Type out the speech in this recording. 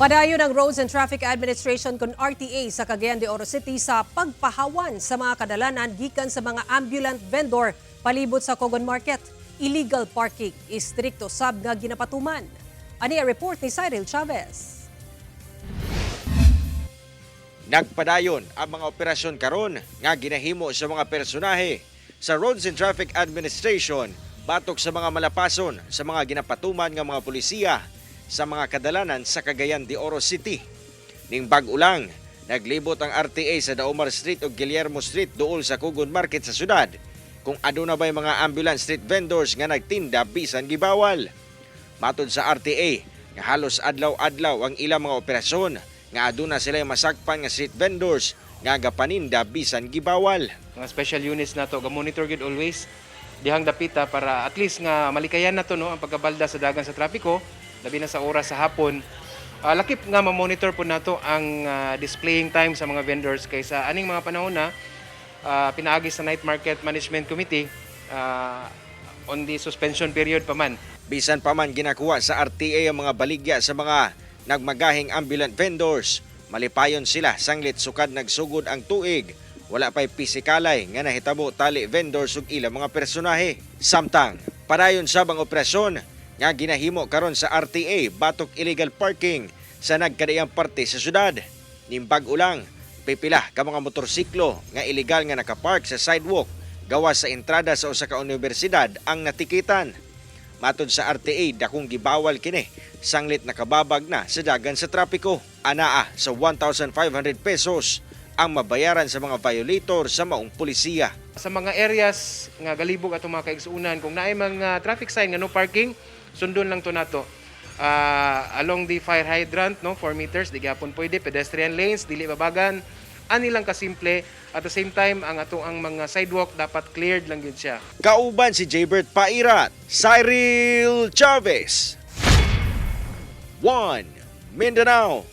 Padayon ang Roads and Traffic Administration kon RTA sa Cagayan de Oro City sa pagpahawan sa mga kadalanan gikan sa mga ambulant vendor palibot sa Cogon Market. Illegal parking, istrikto sab nga ginapatuman. Ani a report ni Cyril Chavez. Nagpadayon ang mga operasyon karon nga ginahimo sa mga personahe sa Roads and Traffic Administration batok sa mga malapason sa mga ginapatuman nga mga pulisya sa mga kadalanan sa Cagayan de Oro City. Ning bag-o lang, naglibot ang RTA sa Daomar Street o Guillermo Street duol sa Cogon Market sa syudad kung aduna ba'y mga ambulance street vendors nga nagtinda bisan gibawal. Matod sa RTA, nga halos adlaw-adlaw ang ilang mga operasyon nga aduna sila masakpan nga street vendors nga gapaninda bisan gibawal. Mga special units na to ga-monitor gid always dihang dapita para at least nga malikayan na to no ang pagkabalda sa dagan sa trapiko labi na sa oras sa hapon. Lakip nga ma-monitor po nato ang displaying time sa mga vendors kaysa aning mga panahon na pinaagi sa Night Market Management Committee on the suspension period pa man. Bisan pa man ginakuha sa RTA ang mga baligya sa mga nagmagahing ambulant vendors. Malipayon sila sanglit sukad nagsugod ang tuig. Wala pa'y pisikalay nga nahitabo tali vendors ug ilang mga personahe. Samtang, padayon sabang operasyon nga ginahimo karon sa RTA batok illegal parking sa nagkadaiyang parte sa syudad. Nimbag-o lang, pipila ka mga motorsiklo nga illegal nga nakapark sa sidewalk gawas sa entrada sa usa ka universidad ang natikitan. Matod sa RTA, dakong gibawal kini sanglit nakababag na sa dagan sa trapiko. Anaa sa 1,500 pesos ang mabayaran sa mga violator sa maong pulisiya. Sa mga areas nga galibog atong mga kaigsuunan kung naay mga traffic sign nga no parking, sundon lang to nato. Along the fire hydrant, no, 4 meters, di gyapon pwede, pedestrian lanes, dili babagan, ani lang kasimple. At the same time, ang mga sidewalk dapat cleared lang yun siya. Kauban si Jaybert Pairat, Cyril Chavez, 1 Mindanao.